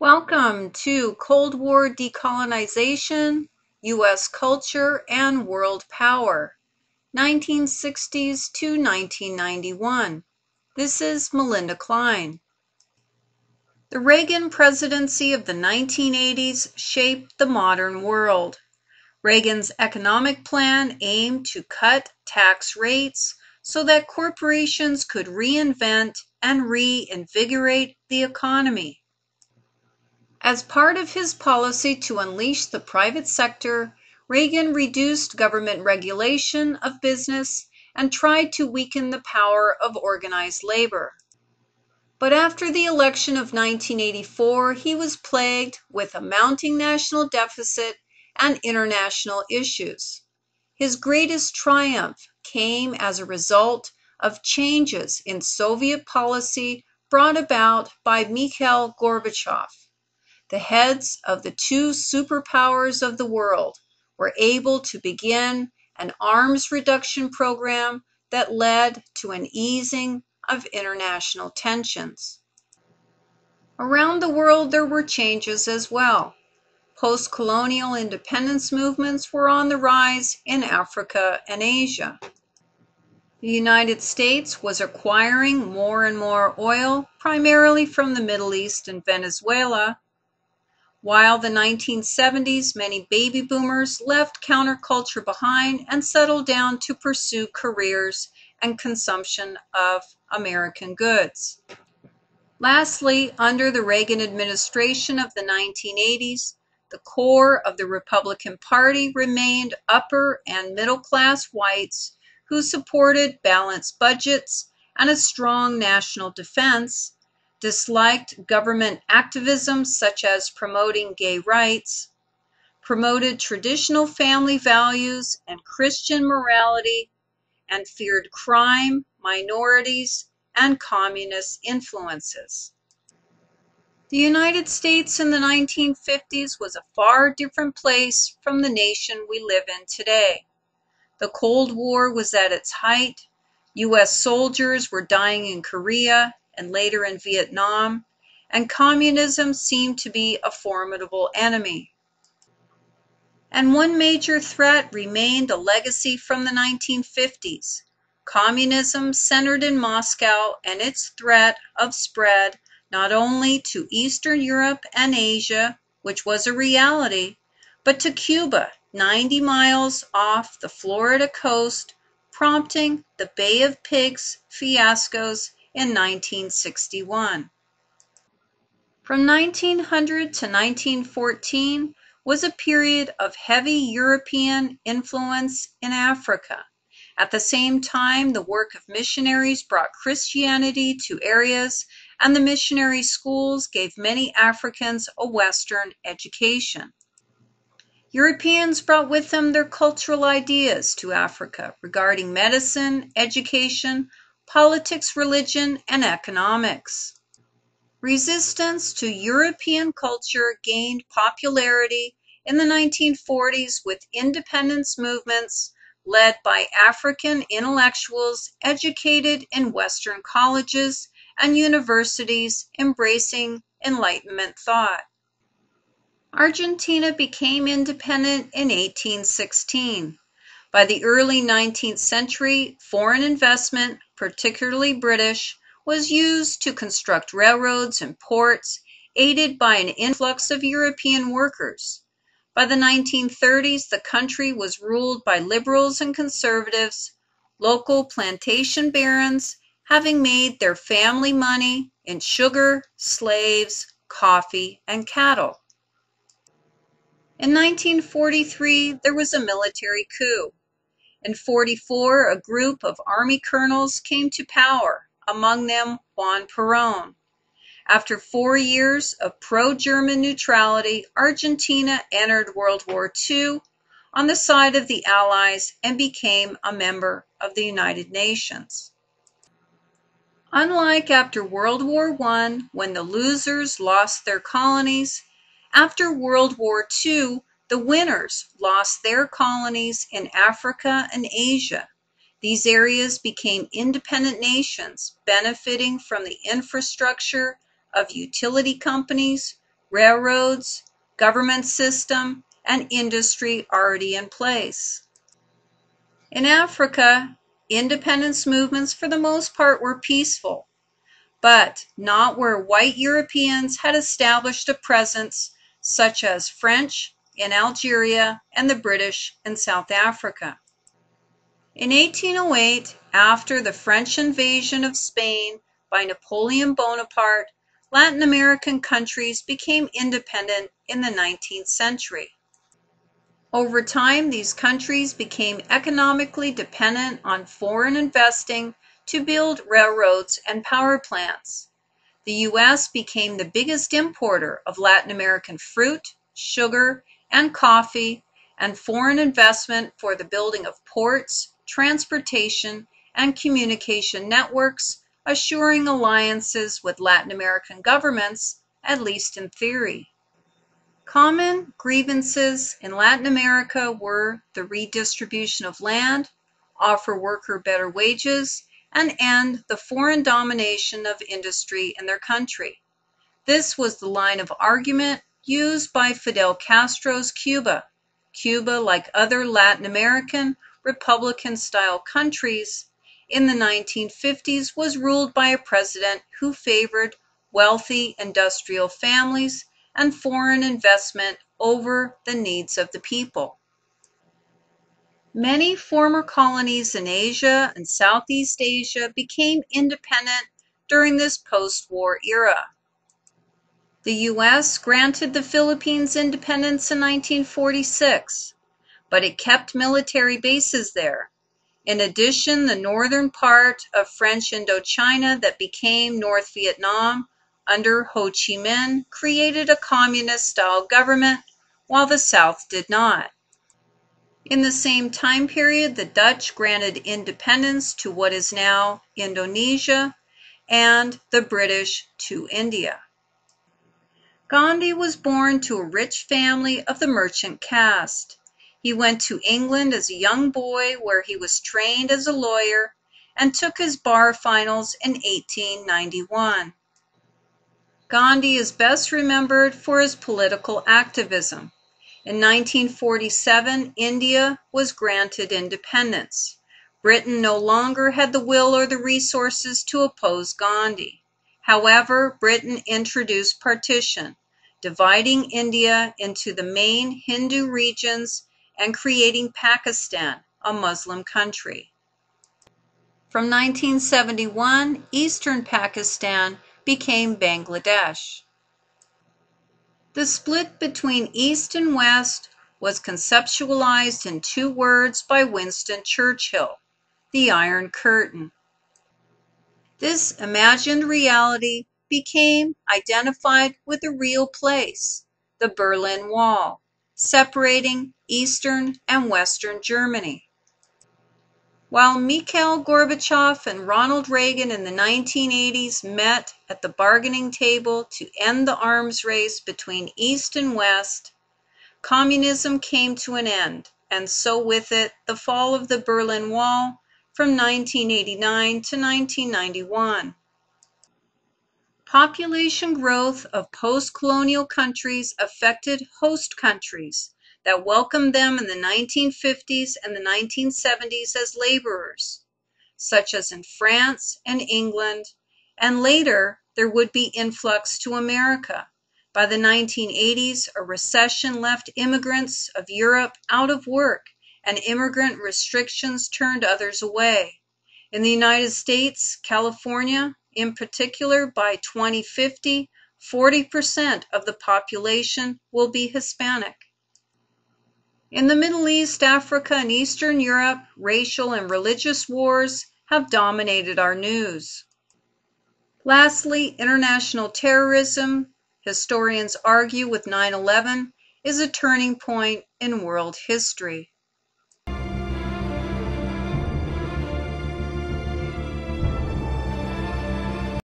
Welcome to Cold War Decolonization, U.S. Culture, and World Power, 1960s to 1991. This is Melinda Klein. The Reagan presidency of the 1980s shaped the modern world. Reagan's economic plan aimed to cut tax rates so that corporations could reinvent and reinvigorate the economy. As part of his policy to unleash the private sector, Reagan reduced government regulation of business and tried to weaken the power of organized labor. But after the election of 1984, he was plagued with a mounting national deficit and international issues. His greatest triumph came as a result of changes in Soviet policy brought about by Mikhail Gorbachev. The heads of the two superpowers of the world were able to begin an arms reduction program that led to an easing of international tensions. Around the world there were changes as well. Post-colonial independence movements were on the rise in Africa and Asia. The United States was acquiring more and more oil, primarily from the Middle East and Venezuela. While the 1970s, many baby boomers left counterculture behind and settled down to pursue careers and consumption of American goods. Lastly, under the Reagan administration of the 1980s, the core of the Republican Party remained upper and middle-class whites who supported balanced budgets and a strong national defense, disliked government activism such as promoting gay rights, promoted traditional family values and Christian morality, and feared crime, minorities, and communist influences. The United States in the 1950s was a far different place from the nation we live in today. The Cold War was at its height. U.S. soldiers were dying in Korea and later in Vietnam, and communism seemed to be a formidable enemy. And one major threat remained a legacy from the 1950s. Communism centered in Moscow and its threat of spread not only to Eastern Europe and Asia, which was a reality, but to Cuba, 90 miles off the Florida coast, prompting the Bay of Pigs fiascos in 1961. From 1900 to 1914 was a period of heavy European influence in Africa. At the same time, the work of missionaries brought Christianity to areas, and the missionary schools gave many Africans a Western education. Europeans brought with them their cultural ideas to Africa regarding medicine, education, politics, religion, and economics. Resistance to European culture gained popularity in the 1940s with independence movements led by African intellectuals educated in Western colleges and universities embracing Enlightenment thought. Argentina became independent in 1816. By the early 19th century, foreign investment, particularly British, was used to construct railroads and ports, aided by an influx of European workers. By the 1930s, the country was ruled by liberals and conservatives, local plantation barons having made their family money in sugar, slaves, coffee, and cattle. In 1943, there was a military coup. In 1944, a group of army colonels came to power, among them Juan Perón. After 4 years of pro-German neutrality, Argentina entered World War II on the side of the Allies and became a member of the United Nations. Unlike after World War I, when the losers lost their colonies, after World War II, the winners lost their colonies in Africa and Asia. These areas became independent nations, benefiting from the infrastructure of utility companies, railroads, government system, and industry already in place. In Africa, independence movements for the most part were peaceful, but not where white Europeans had established a presence, such as French in Algeria and the British in South Africa. In 1808, after the French invasion of Spain by Napoleon Bonaparte, Latin American countries became independent in the 19th century. Over time, these countries became economically dependent on foreign investing to build railroads and power plants. The U.S. became the biggest importer of Latin American fruit, sugar, and coffee, and foreign investment for the building of ports, transportation, and communication networks, assuring alliances with Latin American governments, at least in theory. Common grievances in Latin America were the redistribution of land, offer worker better wages, and end the foreign domination of industry in their country. This was the line of argument used by Fidel Castro's Cuba. Cuba, like other Latin American Republican-style countries in the 1950s, was ruled by a president who favored wealthy industrial families and foreign investment over the needs of the people. Many former colonies in Asia and Southeast Asia became independent during this post-war era. The U.S. granted the Philippines independence in 1946, but it kept military bases there. In addition, the northern part of French Indochina that became North Vietnam under Ho Chi Minh created a communist-style government, while the South did not. In the same time period, the Dutch granted independence to what is now Indonesia, and the British to India. Gandhi was born to a rich family of the merchant caste. He went to England as a young boy, where he was trained as a lawyer and took his bar finals in 1891. Gandhi is best remembered for his political activism. In 1947, India was granted independence. Britain no longer had the will or the resources to oppose Gandhi. However, Britain introduced partition, dividing India into the main Hindu regions and creating Pakistan, a Muslim country. From 1971, eastern Pakistan became Bangladesh. The split between East and West was conceptualized in two words by Winston Churchill: the Iron Curtain. This imagined reality became identified with a real place, the Berlin Wall, separating Eastern and Western Germany. While Mikhail Gorbachev and Ronald Reagan in the 1980s met at the bargaining table to end the arms race between East and West, communism came to an end, and so with it the fall of the Berlin Wall from 1989 to 1991. Population growth of post-colonial countries affected host countries that welcomed them in the 1950s and the 1970s as laborers, such as in France and England, and later there would be influx to America. By the 1980s, a recession left immigrants of Europe out of work, and immigrant restrictions turned others away. In the United States, California, in particular, by 2050, 40% of the population will be Hispanic. In the Middle East, Africa, and Eastern Europe, racial and religious wars have dominated our news. Lastly, international terrorism, historians argue with 9/11, is a turning point in world history.